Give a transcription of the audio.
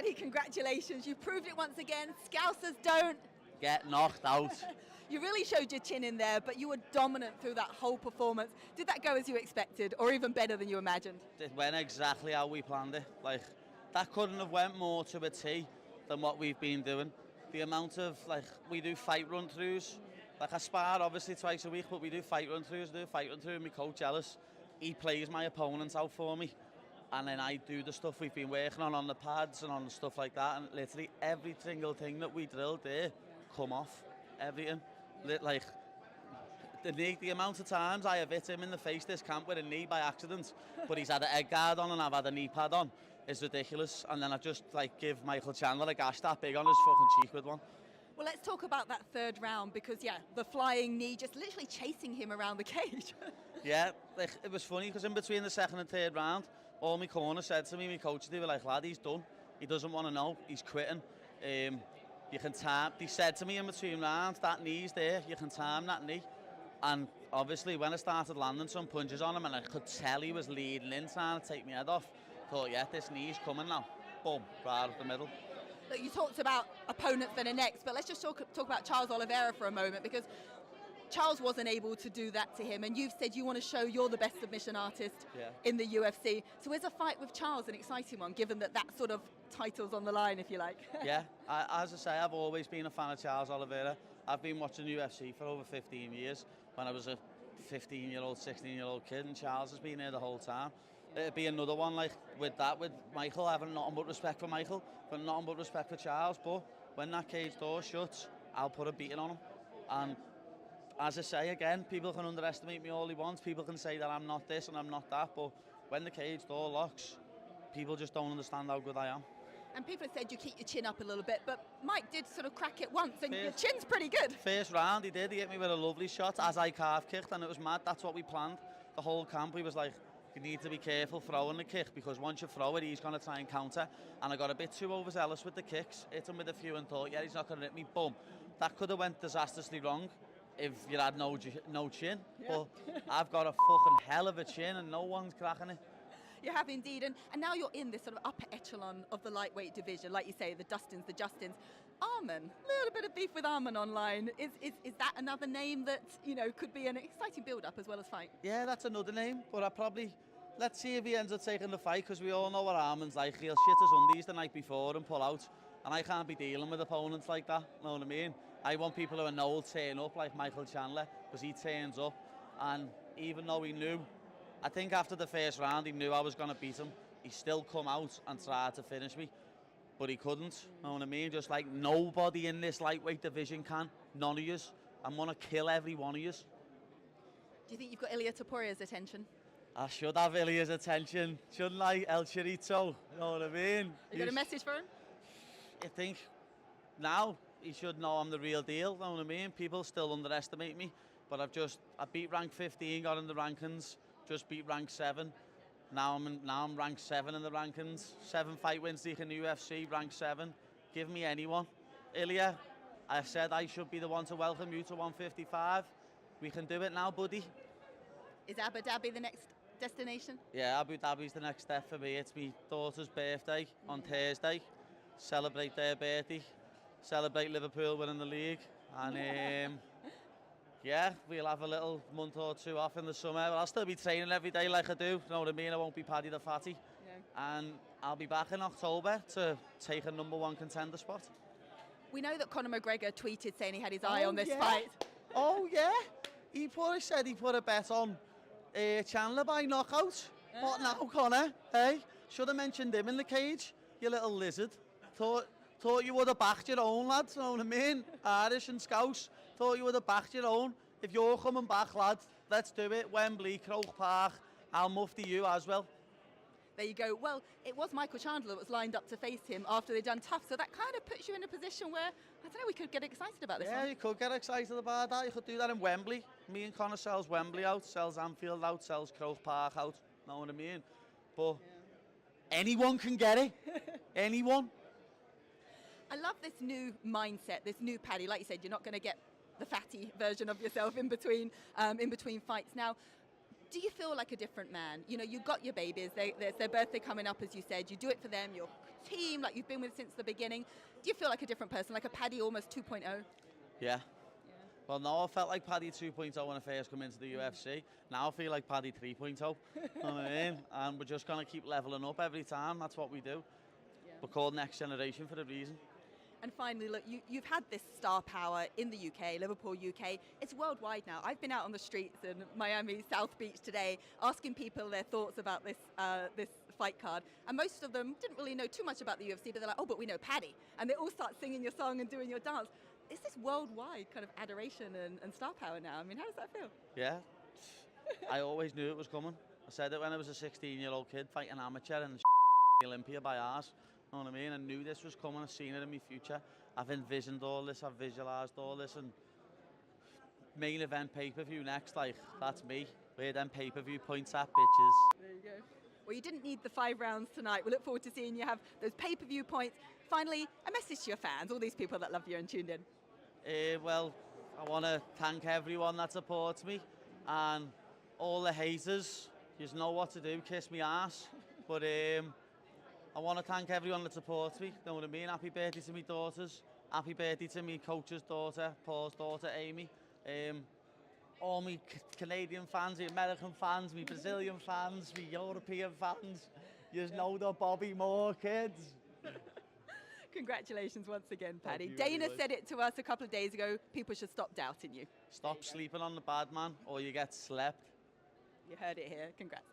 Paddy, congratulations. You proved it once again. Scousers don't get knocked out. You really showed your chin in there, but you were dominant through that whole performance. Did that go as you expected, or even better than you imagined? It went exactly how we planned it. Like, that couldn't have went more to a T than what we've been doing. The amount of, like, we do fight run-throughs. Like, I spar obviously twice a week, but we do fight run-throughs. I do a fight run-through with my coach Ellis. He plays my opponents out for me. And then I do the stuff we've been working on the pads and on the stuff like that. And literally every single thing that we drilled there come off. Everything. Like, the amount of times I have hit him in the face this camp with a knee by accident, but he's had an egg guard on and I've had a knee pad on, is ridiculous. And then I just like give Michael Chandler a gash that big on his fucking cheek with one. Well, let's talk about that third round because, yeah, the flying knee just literally chasing him around the cage. Yeah, like, it was funny because in between the second and third round, all my corners said to me, my coach, they were like, lad, he's done. He doesn't want to know. He's quitting. You can time. They said to me in between rounds, that knee's there. You can time that knee. And obviously, when I started landing some punches on him, and I could tell he was leading in, trying to take my head off, I thought, yeah, this knee's coming now. Boom, right up the middle. Look, you talked about opponents that are next, but let's just talk about Charles Oliveira for a moment, because Charles wasn't able to do that to him, and you've said you want to show you're the best submission artist in the UFC. So is a fight with Charles an exciting one, given that sort of title's on the line, if you like? Yeah, as I say, I've always been a fan of Charles Oliveira. I've been watching UFC for over 15 years. When I was a 15-year-old, 16-year-old kid, and Charles has been here the whole time. It'd be another one like with Michael, having nothing but respect for Michael, but nothing but respect for Charles. But when that cage door shuts, I'll put a beating on him. And as I say again, people can underestimate me all they want. People can say that I'm not this and I'm not that. But when the cage door locks, people just don't understand how good I am. And people have said you keep your chin up a little bit, but Mike did sort of crack it once, and your chin's pretty good. First round, he did. He hit me with a lovely shot as I calf kicked, and it was mad. That's what we planned. The whole camp, he was like, you need to be careful throwing the kick, because once you throw it, he's going to try and counter. And I got a bit too overzealous with the kicks, hit him with a few and thought, yeah, he's not going to hit me. Boom. That could have went disastrously wrong if you had no chin. Yeah. But I've got a fucking hell of a chin, and no one's cracking it. You have indeed, and now you're in this sort of upper echelon of the lightweight division, like you say, the Dustins, the Justins. Arman, a little bit of beef with Arman online. Is that another name that, you know, could be an exciting build-up as well as fight? Yeah, that's another name, but let's see if he ends up taking the fight, because we all know what Arman's like. He'll shit his undies the night before and pull out, and I can't be dealing with opponents like that, you know what I mean? I want people who know will turn up, like Michael Chandler, because he turns up, and even though he knew, I think after the first round, he knew I was going to beat him. He still come out and tried to finish me, but he couldn't. You know what I mean? Just like nobody in this lightweight division can. None of yous. I'm going to kill every one of yous. Do you think you've got Ilia Topuria's attention? I should have Ilia's attention, shouldn't I? El Chirito. You know what I mean? You got a message for him? I think now he should know I'm the real deal. You know what I mean? People still underestimate me, but I beat rank 15, got in the rankings. Just beat rank 7. Now I'm rank 7 in the rankings. 7 fight win streak in the UFC, rank 7. Give me anyone. Ilya, I said I should be the one to welcome you to 155. We can do it now, buddy. Is Abu Dhabi the next destination? Yeah, Abu Dhabi's the next step for me. It's my daughter's birthday on Thursday. Celebrate their birthday. Celebrate Liverpool winning the league. And yeah, we'll have a little month or two off in the summer. But I'll still be training every day like I do. You know what I mean? I won't be Paddy the Fatty. Yeah. And I'll be back in October to take a #1 contender spot. We know that Conor McGregor tweeted saying he had his eye on this fight. Oh, yeah? He said he put a bet on Chandler by knockout. What now, Conor? Hey, should have mentioned him in the cage, you little lizard. Thought you would have backed your own, lads, you know what I mean? Irish and Scouse, thought you would have backed your own. If you're coming back, lad, let's do it. Wembley, Croke Park, I'll mufti you as well. There you go. Well, it was Michael Chandler that was lined up to face him after they'd done tough, so that kind of puts you in a position where, I don't know, we could get excited about this one. Yeah, you could get excited about that. You could do that in Wembley. Me and Conor sells Wembley out, sells Anfield out, sells Croke Park out, know what I mean? But anyone can get it. Anyone. I love this new mindset, this new Paddy. Like you said, you're not going to get the fatty version of yourself in between fights. Now, do you feel like a different man? You know, you've got your babies. There's their birthday coming up, as you said. You do it for them. You're team, like you've been with since the beginning. Do you feel like a different person, like a Paddy almost 2.0? Yeah. Well, now I felt like Paddy 2.0 when I first come into the UFC. Now I feel like Paddy 3.0. You know what I mean? And we're just going to keep leveling up every time. That's what we do. Yeah. We're called Next Generation for a reason. And finally, look, you've had this star power in the UK, Liverpool, UK. It's worldwide now. I've been out on the streets in Miami, South Beach today, asking people their thoughts about this this fight card. And most of them didn't really know too much about the UFC, but they're like, oh, but we know Paddy. And they all start singing your song and doing your dance. Is this worldwide kind of adoration and star power now? I mean, how does that feel? Yeah. I always knew it was coming. I said it when I was a 16-year-old kid fighting amateur in the Olympia by ours. You know what I mean? I knew this was coming. I've seen it in my future. I've envisioned all this. I've visualised all this. And main event pay-per-view next, like, that's me. Where them pay-per-view points at, bitches. There you go. Well, you didn't need the 5 rounds tonight. We look forward to seeing you have those pay-per-view points. Finally, a message to your fans, all these people that love you and tuned in. Well, I want to thank everyone that supports me. And all the haters, you just know what to do, kiss me ass. But I want to thank everyone that supports me. You know what I mean? Happy birthday to my daughters. Happy birthday to my coach's daughter, Paul's daughter, Amy. All my Canadian fans, the American fans, my Brazilian fans, my European fans. You just know the Bobby Moore kids. Congratulations once again, Paddy. You, Dana said it to us a couple of days ago. People should stop doubting you. Stop sleeping on the bad man or you get slept. You heard it here. Congrats.